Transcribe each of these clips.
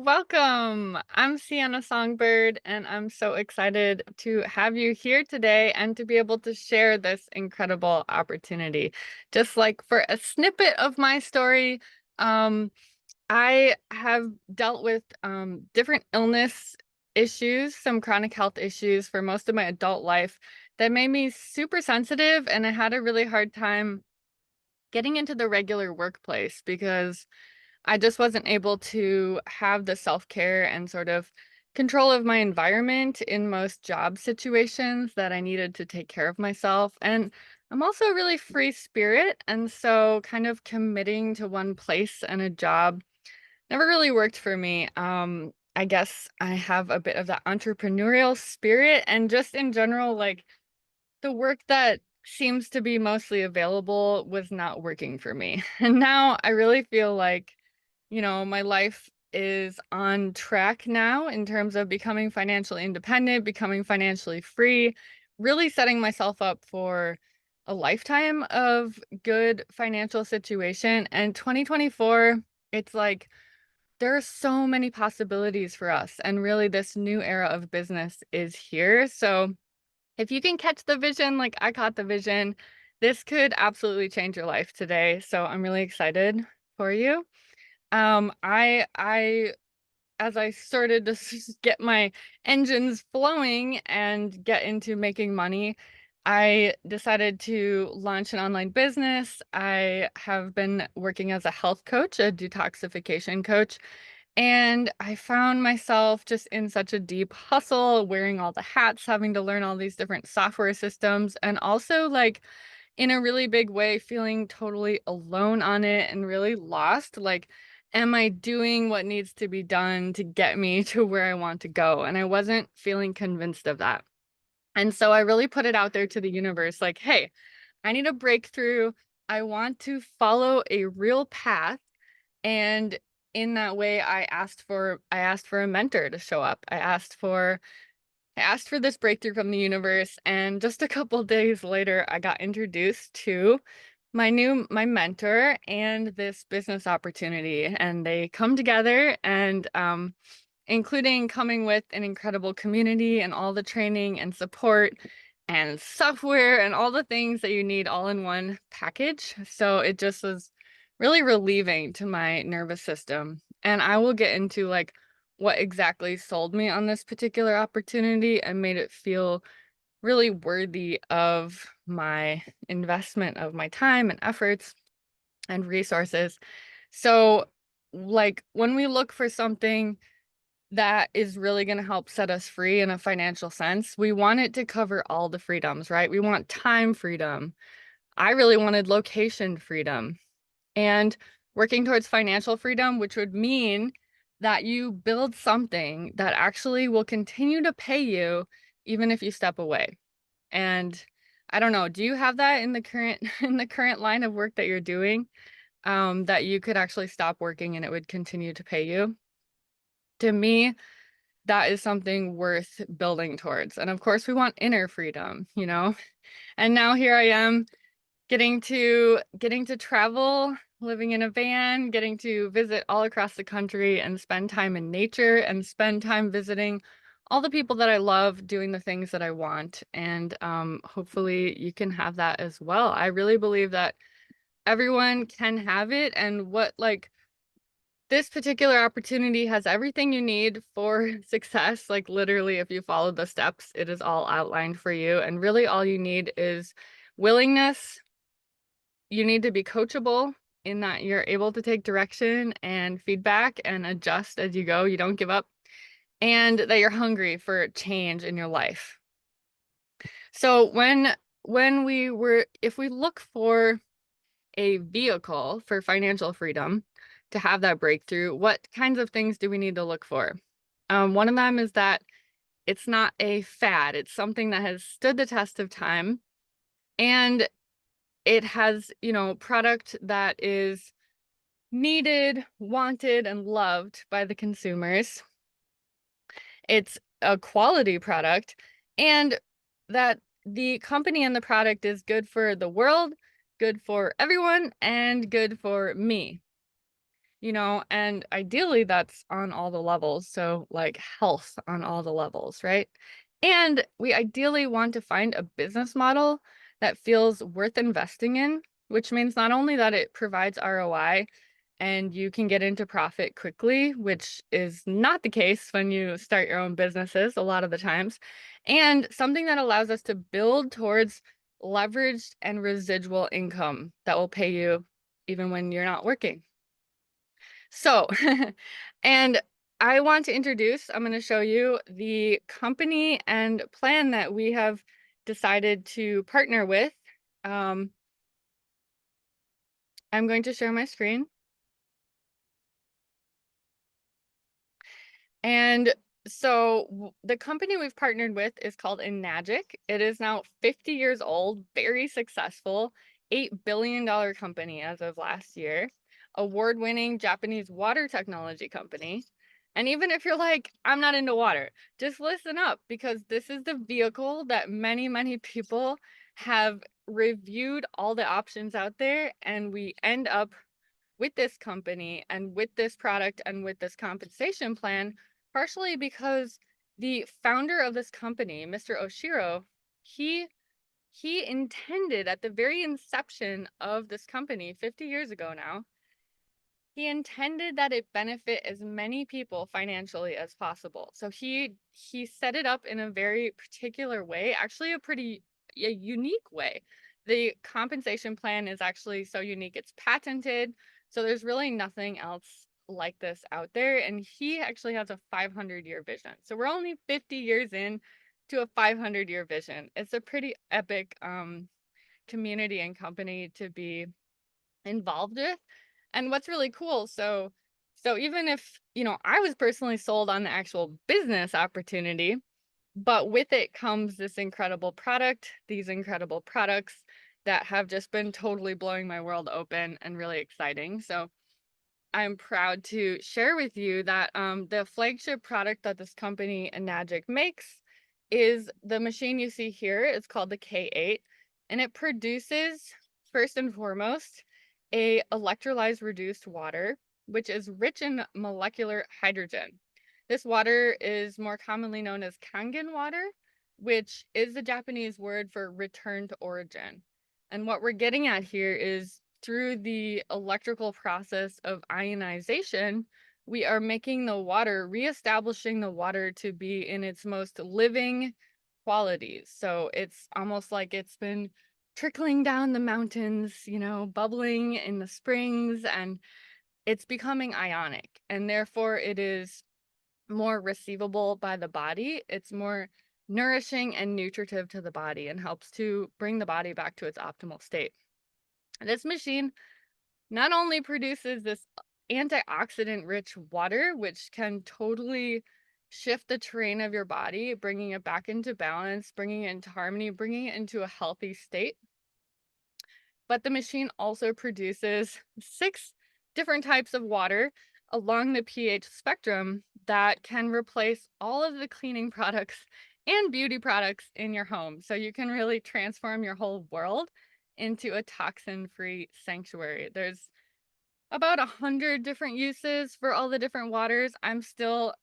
Welcome. I'm Sienna Songbird, and I'm so excited to have you here today and to be able to share this incredible opportunity. Just like for a snippet of my story, um, I have dealt with different illness issues, some chronic health issues for most of my adult life that made me super sensitive, and I had a really hard time getting into the regular workplace because I just wasn't able to have the self-care and sort of control of my environment in most job situations that I needed to take care of myself. And I'm also a really free spirit, and so kind of committing to one place and a job never really worked for me. I guess I have a bit of that entrepreneurial spirit, and just in general, like the work that seems to be mostly available was not working for me. And now I really feel like my life is on track now in terms of becoming financially independent, becoming financially free, really setting myself up for a lifetime of good financial situation. And 2024, it's like there are so many possibilities for us. And really, this new era of business is here. So if you can catch the vision like I caught the vision, this could absolutely change your life today. So I'm really excited for you. I as I started to get my engines flowing and get into making money, I decided to launch an online business. I have been working as a health coach, a detoxification coach, and I found myself just in such a deep hustle, wearing all the hats, having to learn all these different software systems, and also like in a really big way, feeling totally alone on it and really lost. Like, am I doing what needs to be done to get me to where I want to go? And I wasn't feeling convinced of that. And so I really put it out there to the universe like, hey, I need a breakthrough. I want to follow a real path. And in that way, I asked for a mentor to show up. I asked for this breakthrough from the universe, and just a couple days later, I got introduced to my mentor and this business opportunity, and they come together and including coming with an incredible community and all the training and support and software and all the things that you need all in one package. So it just was really relieving to my nervous system. And I will get into like what exactly sold me on this particular opportunity and made it feel really worthy of my investment of my time and efforts and resources. So, like, when we look for something that is really going to help set us free in a financial sense, we want it to cover all the freedoms, right? We want time freedom. I really wanted location freedom and working towards financial freedom, which would mean that you build something that actually will continue to pay you even if you step away. And I don't know, do you have that in the current in the current line of work that you're doing, that you could actually stop working and it would continue to pay you? To me, that is something worth building towards. And of course, we want inner freedom, you know? And now here I am getting to travel, living in a van, getting to visit all across the country and spend time in nature and spend time visiting all the people that I love, doing the things that I want. And hopefully you can have that as well. I really believe that everyone can have it, and what like this particular opportunity has everything you need for success. Like literally, if you follow the steps, it is all outlined for you. And really all you need is willingness. You need to be coachable in that you're able to take direction and feedback and adjust as you go. You don't give up, and that you're hungry for change in your life. So if we look for a vehicle for financial freedom to have that breakthrough, what kinds of things do we need to look for? One of them is that it's not a fad. It's something that has stood the test of time, and it has, product that is needed, wanted, and loved by the consumers. It's a quality product, and that the company and the product is good for the world, good for everyone, and good for me. and ideally that's on all the levels. So, like health on all the levels, right? And we ideally want to find a business model that feels worth investing in, which means not only that it provides ROI and you can get into profit quickly, which is not the case when you start your own businesses a lot of the times, and something that allows us to build towards leveraged and residual income that will pay you even when you're not working. So, and I want to I'm going to show you the company and plan that we have decided to partner with. Um, I'm going to share my screen. And the company we've partnered with is called Enagic. It is now 50 years old, very successful, $8 billion company as of last year, award-winning Japanese water technology company. And even if you're like, I'm not into water, just listen up because this is the vehicle that many, many people have reviewed all the options out there, and we end up with this company and with this product and with this compensation plan, partially because the founder of this company, Mr. Oshiro, he he intended at the very inception of this company 50 years ago now, he intended that it benefit as many people financially as possible. So he set it up in a very particular way, actually a unique way. The compensation plan is actually so unique, it's patented. So there's really nothing else like this out there. And he actually has a 500-year vision. So we're only 50 years in to a 500-year vision. It's a pretty epic community and company to be involved with. And what's really cool, so even if, I was personally sold on the actual business opportunity, but with it comes this incredible product, these incredible products that have just been totally blowing my world open and really exciting. So I'm proud to share with you that the flagship product that this company Enagic makes is the machine you see here. It's called the K8, and it produces, first and foremost, a electrolyzed reduced water, which is rich in molecular hydrogen. This water is more commonly known as Kangen water, which is the Japanese word for return to origin. And what we're getting at here is through the electrical process of ionization, we are making the water, reestablishing the water to be in its most living qualities. So it's almost like it's been trickling down the mountains, bubbling in the springs, and it's becoming ionic. And therefore, it is more receivable by the body. It's more nourishing and nutritive to the body and helps to bring the body back to its optimal state. This machine not only produces this antioxidant rich water, which can totally shift the terrain of your body, bringing it back into balance, bringing it into harmony, bringing it into a healthy state, but the machine also produces 6 different types of water along the pH spectrum that can replace all of the cleaning products and beauty products in your home. So you can really transform your whole world into a toxin-free sanctuary. There's about 100 different uses for all the different waters. I'm still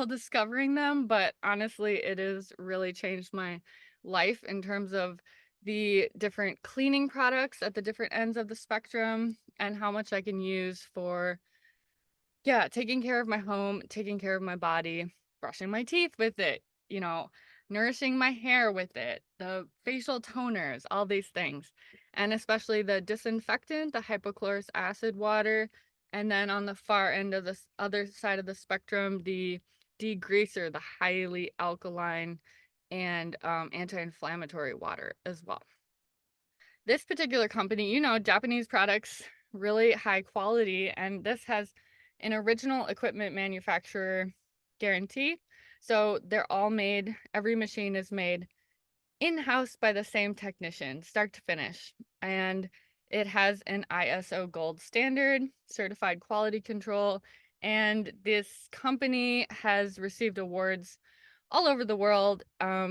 discovering them, but honestly, it has really changed my life in terms of the different cleaning products at the different ends of the spectrum and how much I can use for, yeah, taking care of my home, taking care of my body, brushing my teeth with it, you know, nourishing my hair with it, the facial toners, all these things. And especially the disinfectant, the hypochlorous acid water. And then on the far end of the other side of the spectrum, the degreaser, the highly alkaline and anti-inflammatory water as well. This particular company, Japanese products, really high quality, and this has an original equipment manufacturer guarantee. So they're all made, every machine is made in-house by the same technician, start to finish. And it has an ISO gold standard, certified quality control, and this company has received awards all over the world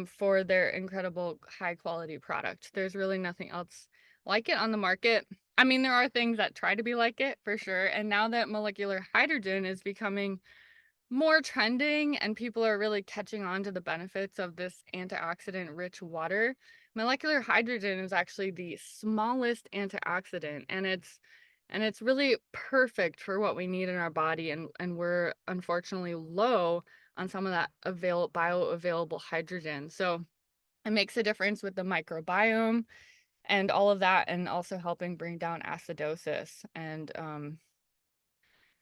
for their incredible high quality product. There's really nothing else like it on the market. I mean, there are things that try to be like it for sure. And now that molecular hydrogen is becoming more trending and people are really catching on to the benefits of this antioxidant rich water, molecular hydrogen is actually the smallest antioxidant, and it's really perfect for what we need in our body, and we're unfortunately low on some of that bioavailable hydrogen. So it makes a difference with the microbiome and all of that, and also helping bring down acidosis and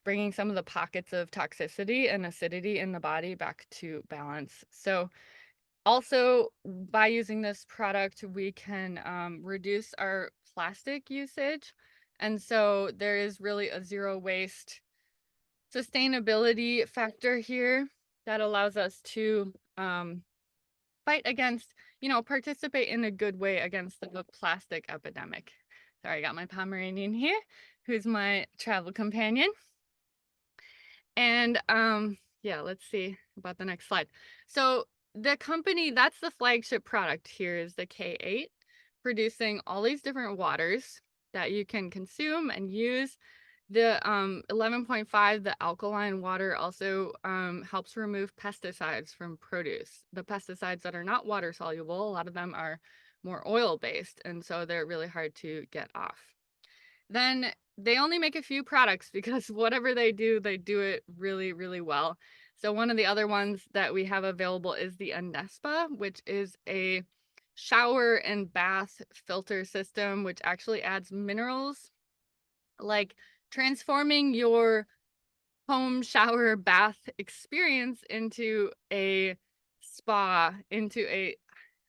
bringing some of the pockets of toxicity and acidity in the body back to balance. So also, by using this product, we can reduce our plastic usage. And so there is really a zero waste sustainability factor here that allows us to fight against, participate in a good way against the plastic epidemic. Sorry, I got my Pomeranian here, who's my travel companion. And yeah, let's see about the next slide. So the company, that's the flagship product here, is the K8, producing all these different waters that you can consume and use. The 11.5, the alkaline water, also helps remove pesticides from produce. The pesticides that are not water soluble, a lot of them are more oil based, and so they're really hard to get off. Then they only make a few products because whatever they do it really, really well. So one of the other ones that we have available is the Anespa, which is a shower and bath filter system, which actually adds minerals, like transforming your home shower bath experience into a spa, into a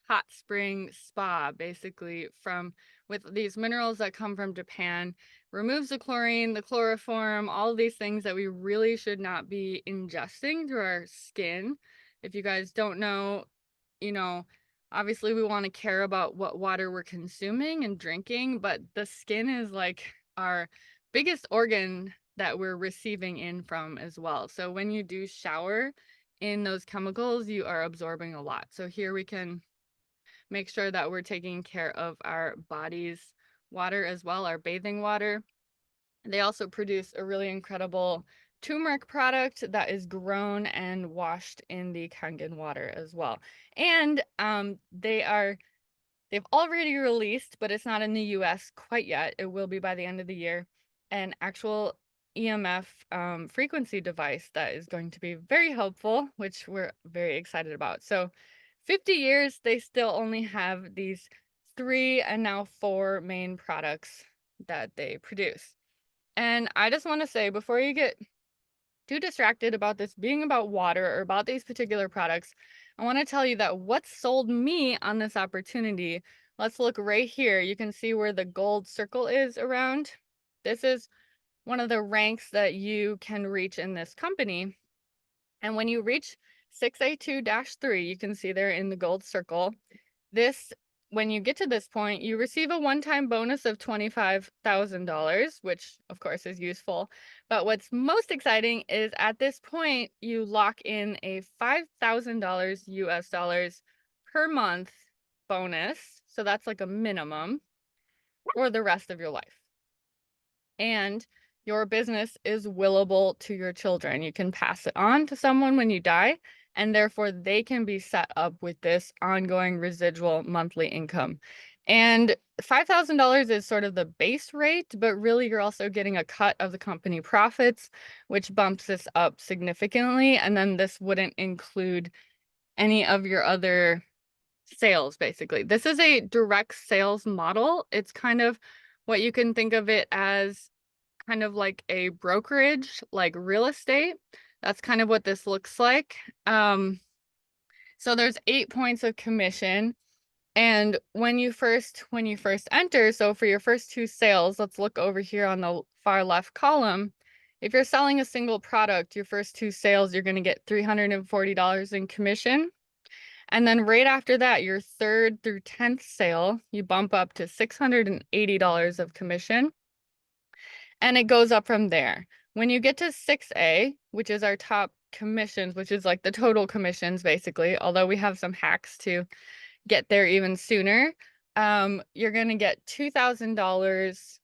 hot spring spa, basically, from with these minerals that come from Japan, removes the chlorine, the chloroform, all of these things that we really should not be ingesting through our skin. If you guys don't know, you know, obviously we want to care about what water we're consuming and drinking, but the skin is like our biggest organ that we're receiving in from as well. So when you do shower in those chemicals, you are absorbing a lot. So here we can make sure that we're taking care of our body's water as well, our bathing water. They also produce a really incredible turmeric product that is grown and washed in the Kangen water as well. And they've already released, but it's not in the US quite yet. It will be by the end of the year, an actual EMF frequency device that is going to be very helpful, which we're very excited about. So 50 years, they still only have these 3 and now 4 main products that they produce. And I just want to say, before you get too distracted about this being about water or about these particular products, I want to tell you that what sold me on this opportunity, let's look right here. You can see where the gold circle is around. This is one of the ranks that you can reach in this company. And when you reach 6A2-3, you can see there in the gold circle, this, when you get to this point, you receive a one-time bonus of $25,000, which of course is useful. But what's most exciting is at this point, you lock in a $5,000 US dollars per month bonus. So that's like a minimum for the rest of your life. And your business is willable to your children. You can pass it on to someone when you die, and therefore they can be set up with this ongoing residual monthly income. And $5,000 is sort of the base rate, but really you're also getting a cut of the company profits, which bumps this up significantly. And then this wouldn't include any of your other sales, basically. This is a direct sales model. It's kind of what you can think of it as, kind of like a brokerage, like real estate. That's kind of what this looks like. So there's 8 points of commission. And when you first enter, so for your first 2 sales, let's look over here on the far left column. If you're selling a single product, your first 2 sales, you're going to get $340 in commission. And then right after that, your 3rd through 10th sale, you bump up to $680 of commission. And it goes up from there. When you get to 6A, which is our top commissions, which is like the total commissions basically, although we have some hacks to get there even sooner. you're going to get $2,000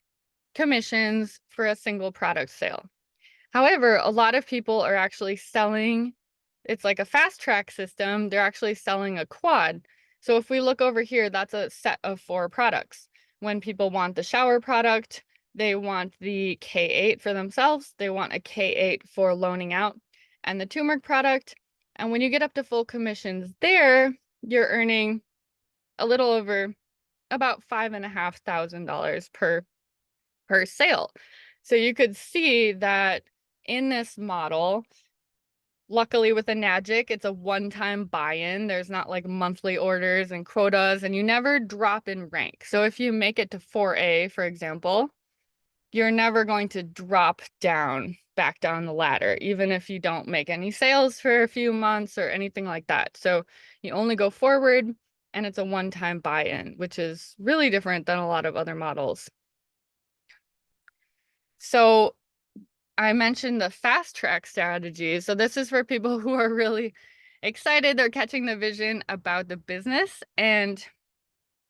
commissions for a single product sale. However, a lot of people are actually selling, it's like a fast track system. They're actually selling a quad. So if we look over here, that's a set of 4 products. When people want the shower product, they want the K8 for themselves. They want a K8 for loaning out and the turmeric product. And when you get up to full commissions there, you're earning a little over about $5,500 per sale. So you could see that in this model, luckily with a Nagic, it's a one-time buy-in. There's not like monthly orders and quotas, and you never drop in rank. So if you make it to 4A, for example, you're never going to drop down back down the ladder, even if you don't make any sales for a few months or anything like that. So you only go forward, and it's a one-time buy-in, which is really different than a lot of other models. So I mentioned the fast track strategy. So this is for people who are really excited. They're catching the vision about the business and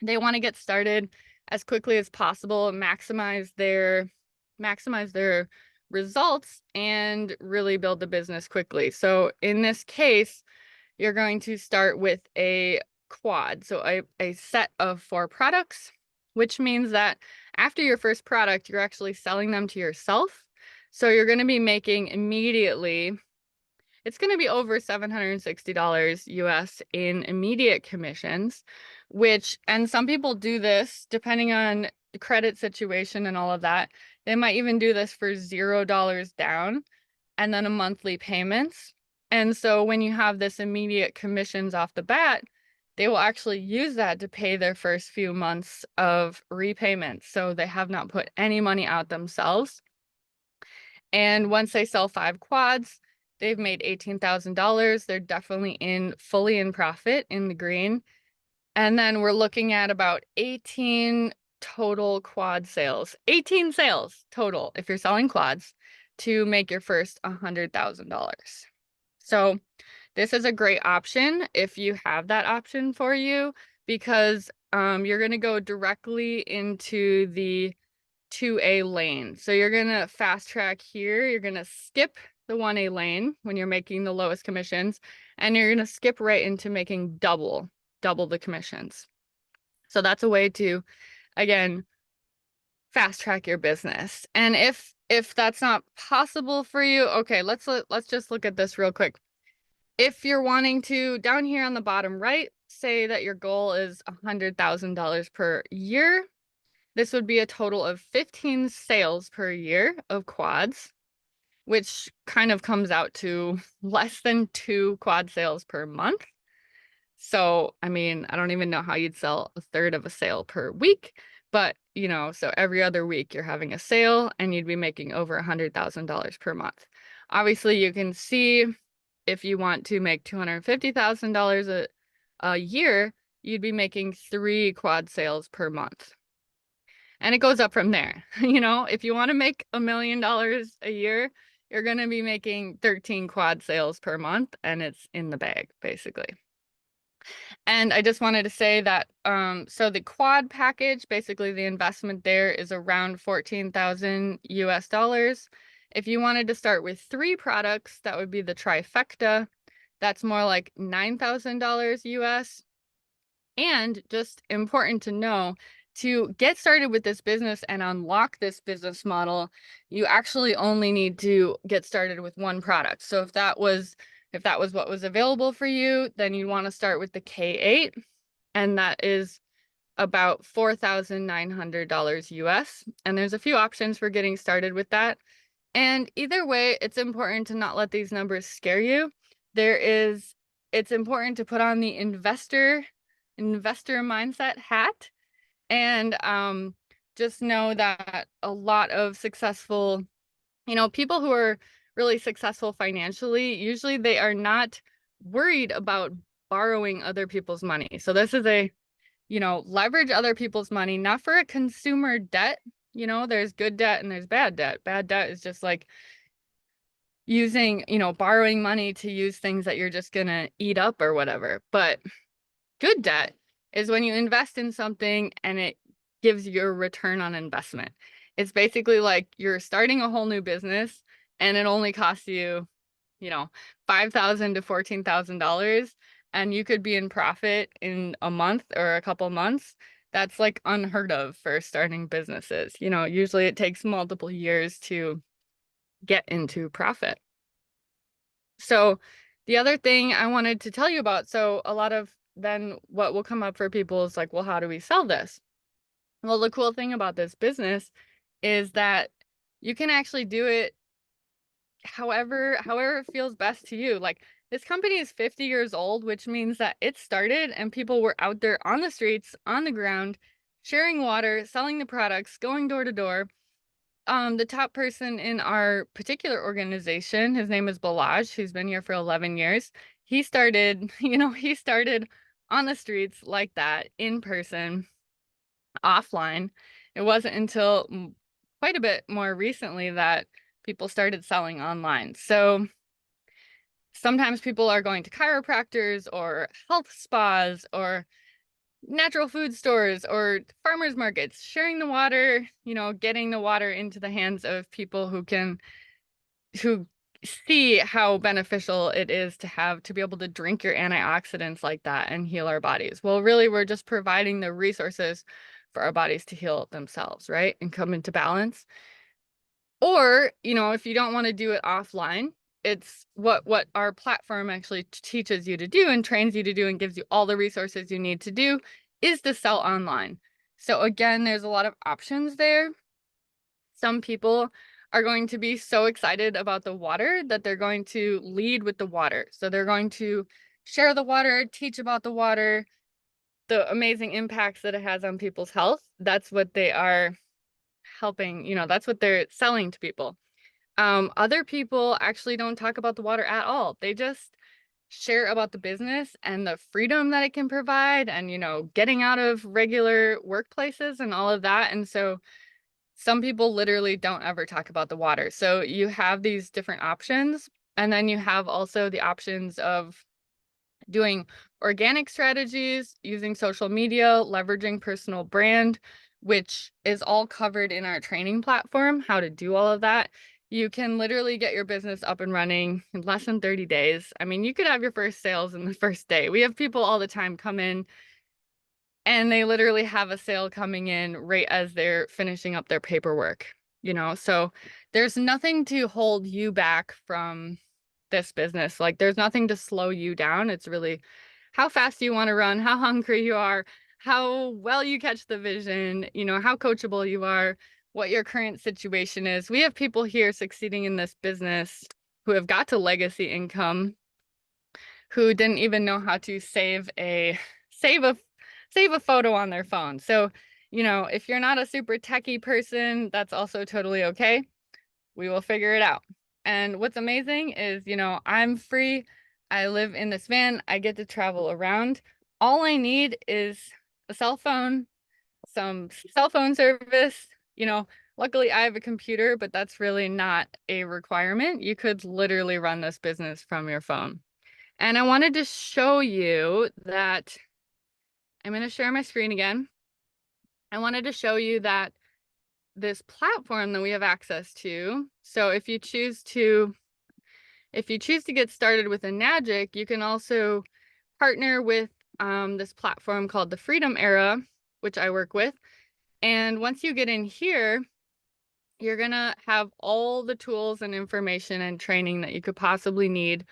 they want to get started as quickly as possible, maximize their results and really build the business quickly. So in this case, you're going to start with a quad, so a set of 4 products, which means that after your first product, you're actually selling them to yourself. So you're going to be making immediately, it's going to be over $760 US in immediate commissions, and some people do this depending on the credit situation and all of that. They might even do this for $0 down and then a monthly payments. And so when you have this immediate commissions off the bat, they will actually use that to pay their first few months of repayments. So they have not put any money out themselves. And once they sell 5 quads, they've made $18,000. They're definitely fully in profit in the green. And then we're looking at about 18 total quad sales, 18 sales total if you're selling quads to make your first $100,000. So this is a great option if you have that option for you, because you're going to go directly into the 2A lane. So you're going to fast track here. You're going to skip the 1A lane when you're making the lowest commissions, and you're going to skip right into making double the commissions. So that's a way to, again, fast track your business. And if that's not possible for you, okay, let's just look at this real quick. If you're wanting to, down here on the bottom right, say that your goal is $100,000 per year, this would be a total of 15 sales per year of quads, which kind of comes out to less than 2 quad sales per month. So, I mean, I don't even know how you'd sell a third of a sale per week, but so every other week you're having a sale and you'd be making over $100,000 per month. Obviously, you can see if you want to make $250,000 a year, you'd be making 3 quad sales per month. And it goes up from there. If you want to make $1 million a year, you're going to be making 13 quad sales per month, and it's in the bag, basically. And I just wanted to say that, so the quad package, basically the investment there is around 14,000 US dollars. If you wanted to start with 3 products, that would be the trifecta. That's more like $9,000 US. And just important to know, to get started with this business and unlock this business model, you actually only need to get started with 1 product. So if that was what was available for you, then you'd want to start with the K8, and that is about $4,900 US. And there's a few options for getting started with that. And either way, it's important to not let these numbers scare you. It's important to put on the investor mindset hat and just know that a lot of successful, people who are really successful financially, usually they are not worried about borrowing other people's money. So this is leverage other people's money, not for a consumer debt. There's good debt and there's bad debt. Bad debt is just like using, borrowing money to use things that you're just gonna eat up or whatever. But good debt is when you invest in something and it gives you a return on investment. It's basically like you're starting a whole new business and it only costs you, $5,000 to $14,000, and you could be in profit in a month or a couple months. That's like unheard of for starting businesses. Usually it takes multiple years to get into profit. So the other thing I wanted to tell you about, so a lot of then what will come up for people is like, well, how do we sell this? Well, the cool thing about this business is that you can actually do it however it feels best to you. Like, this company is 50 years old, which means that it started and people were out there on the streets, on the ground, sharing water, selling the products, going door to door. The top person in our particular organization, his name is Balaj. He's been here for 11 years. He started, he started on the streets like that, in person, offline. It wasn't until quite a bit more recently that people started selling online. So sometimes people are going to chiropractors or health spas or natural food stores or farmers markets, sharing the water, getting the water into the hands of people who see how beneficial it is to be able to drink your antioxidants like that and heal our bodies. Well, really, we're just providing the resources for our bodies to heal themselves, right? And come into balance. Or, if you don't want to do it offline, it's what our platform actually teaches you to do and trains you to do and gives you all the resources you need to do is to sell online. So again, there's a lot of options there. Some people are going to be so excited about the water that they're going to lead with the water. So they're going to share the water, teach about the water, the amazing impacts that it has on people's health. That's what they are helping, that's what they're selling to people. Other people actually don't talk about the water at all. They just share about the business and the freedom that it can provide and, getting out of regular workplaces and all of that. And so some people literally don't ever talk about the water. So you have these different options. And then you have also the options of doing organic strategies, using social media, leveraging personal brand, which is all covered in our training platform, how to do all of that. You can literally get your business up and running in less than 30 days. I mean, you could have your first sales in the first day. We have people all the time come in and they literally have a sale coming in right as they're finishing up their paperwork, So there's nothing to hold you back from this business. Like, there's nothing to slow you down. It's really how fast you want to run, how hungry you are, how well you catch the vision, how coachable you are, what your current situation is. We have people here succeeding in this business who have got to legacy income, who didn't even know how to save a photo on their phone. So, if you're not a super techie person, that's also totally okay. We will figure it out. And what's amazing is, I'm free. I live in this van. I get to travel around. All I need is a cell phone, some cell phone service. Luckily I have a computer, but that's really not a requirement. You could literally run this business from your phone. And I wanted to show you that I'm going to share my screen again. I wanted to show you that this platform that we have access to. So if you choose to get started with a Magic, you can also partner with this platform called the Freedom Era, which I work with. And once you get in here, you're gonna have all the tools and information and training that you could possibly need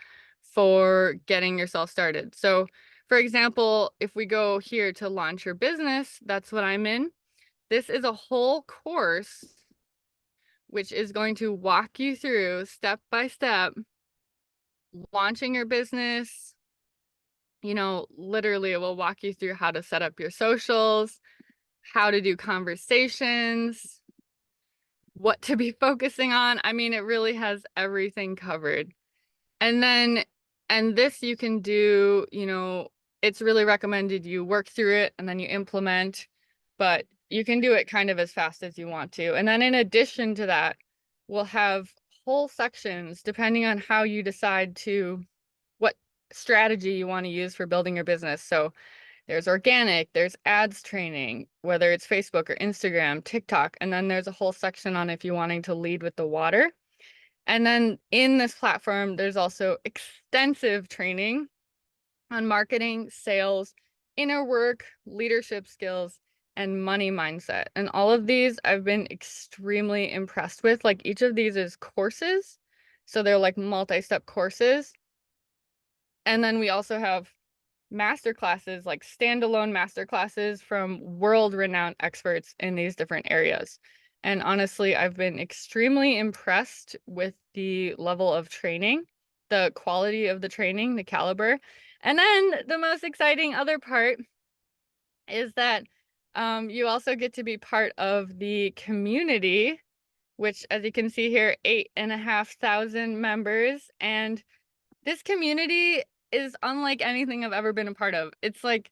for getting yourself started. So for example, if we go here to launch your business, that's what I'm in. This is a whole course which is going to walk you through step by step launching your business. Literally it will walk you through how to set up your socials, how to do conversations, what to be focusing on. I mean, it really has everything covered. And this you can do, it's really recommended you work through it and then you implement, but you can do it kind of as fast as you want to. And then in addition to that, we'll have whole sections depending on how you decide what strategy you want to use for building your business. So There's organic, there's ads training, whether it's Facebook or Instagram, TikTok, and then there's a whole section on if you're wanting to lead with the water. And then in this platform, there's also extensive training on marketing, sales, inner work, leadership skills, and money mindset. And all of these I've been extremely impressed with. Like each of these is courses. So they're like multi-step courses. And then we also have master classes, like standalone master classes from world-renowned experts in these different areas. And honestly, I've been extremely impressed with the level of training, the quality of the training, the caliber. And then the most exciting other part is that you also get to be part of the community, which, as you can see here, 8,500 members. And this community is unlike anything I've ever been a part of. It's like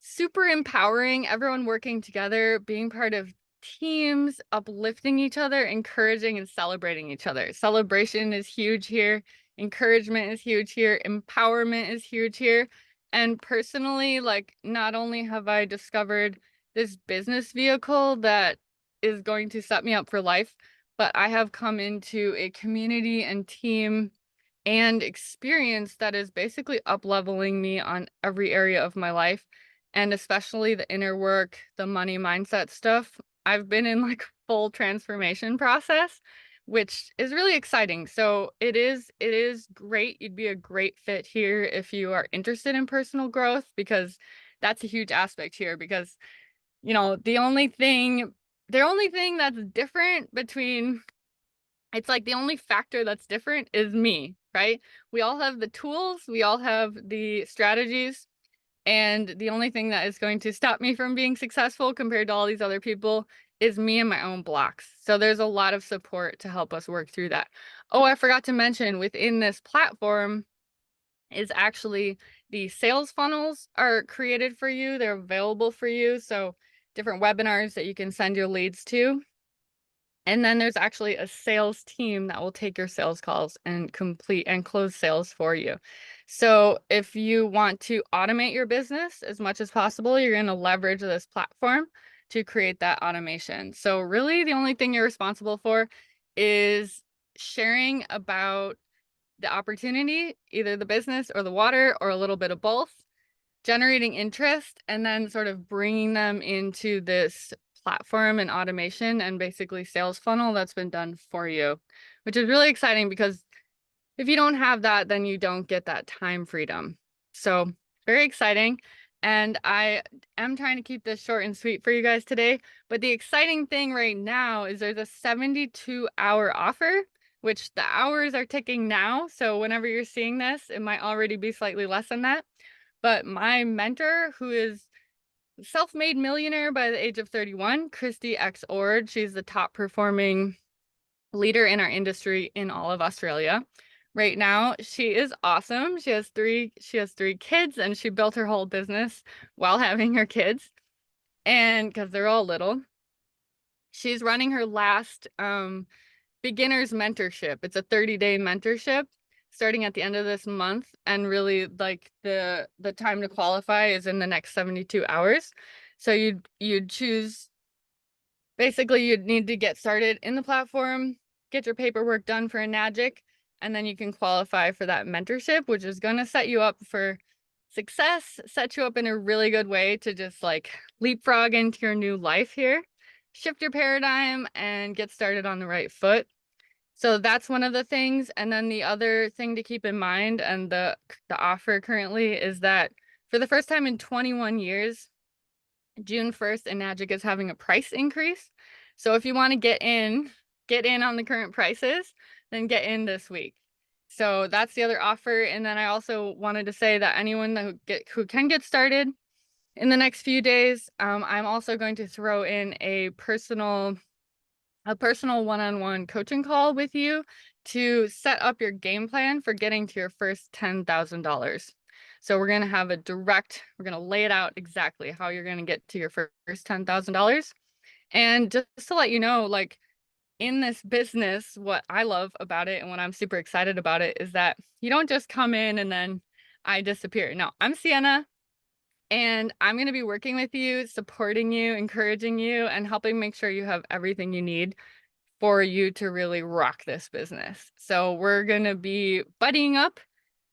super empowering, everyone working together, being part of teams, uplifting each other, encouraging and celebrating each other. Celebration is huge here. Encouragement is huge here. Empowerment is huge here. And personally, like, not only have I discovered this business vehicle that is going to set me up for life, but I have come into a community and team and experience that is basically up-leveling me on every area of my life, and especially the inner work, the money mindset stuff. I've been in like full transformation process, which is really exciting. So it is great. You'd be a great fit here if you are interested in personal growth, because that's a huge aspect here. Because, the only thing that's different between it's like the only factor that's different is me, right? We all have the tools, we all have the strategies, and the only thing that is going to stop me from being successful compared to all these other people is me and my own blocks. So there's a lot of support to help us work through that. Oh, I forgot to mention, within this platform is actually the sales funnels are created for you. They're available for you. So different webinars that you can send your leads to. And then there's actually a sales team that will take your sales calls and complete and close sales for you. So if you want to automate your business as much as possible, you're going to leverage this platform to create that automation. So really the only thing you're responsible for is sharing about the opportunity, either the business or the water or a little bit of both, generating interest, and then sort of bringing them into this platform and automation and basically sales funnel that's been done for you, which is really exciting, because if you don't have that, then you don't get that time freedom. So very exciting. And I am trying to keep this short and sweet for you guys today. But the exciting thing right now is there's a 72-hour offer, which the hours are ticking now. So whenever you're seeing this, it might already be slightly less than that. But my mentor, who is self-made millionaire by the age of 31, Christy X Ord, she's the top performing leader in our industry in all of Australia. Right now, she is awesome. She has three kids, and she built her whole business while having her kids. And because they're all little, she's running her last beginner's mentorship. It's a 30-day mentorship starting at the end of this month, and really like the time to qualify is in the next 72 hours. So you'd choose, basically you'd need to get started in the platform, get your paperwork done for a Nagic, and then you can qualify for that mentorship, which is going to set you up for success, set you up in a really good way to just like leapfrog into your new life here, shift your paradigm, and get started on the right foot. So that's one of the things. And then the other thing to keep in mind, and the offer currently, is that for the first time in 21 years, June 1st, Enagic is having a price increase. So if you want to get in on the current prices, then get in this week. So that's the other offer. And then I also wanted to say that anyone who can get started in the next few days, I'm also going to throw in a personal one-on-one coaching call with you to set up your game plan for getting to your first $10,000. So we're going to lay it out exactly how you're going to get to your first $10,000. And just to let you know, like, in this business, what I love about it and what I'm super excited about it is that you don't just come in and then I disappear. No, I'm Sienna. And I'm going to be working with you, supporting you, encouraging you, and helping make sure you have everything you need for you to really rock this business. So we're going to be buddying up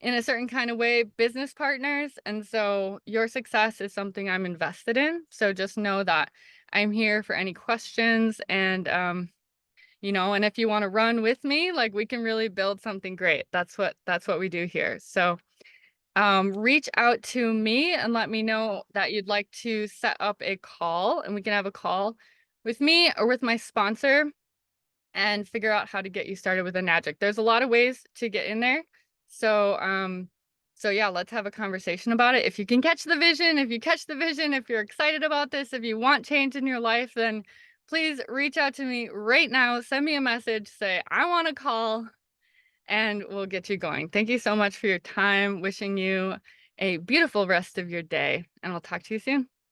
in a certain kind of way, business partners. And so your success is something I'm invested in. So just know that I'm here for any questions and if you want to run with me, like we can really build something great. That's what we do here. So reach out to me and let me know that you'd like to set up a call, and we can have a call with me or with my sponsor and figure out how to get you started with Enagic. There's a lot of ways to get in there. So yeah, let's have a conversation about it. If you can catch the vision, if you're excited about this, if you want change in your life, then please reach out to me right now. Send me a message, say, I want to call, and we'll get you going. Thank you so much for your time. Wishing you a beautiful rest of your day, and I'll talk to you soon.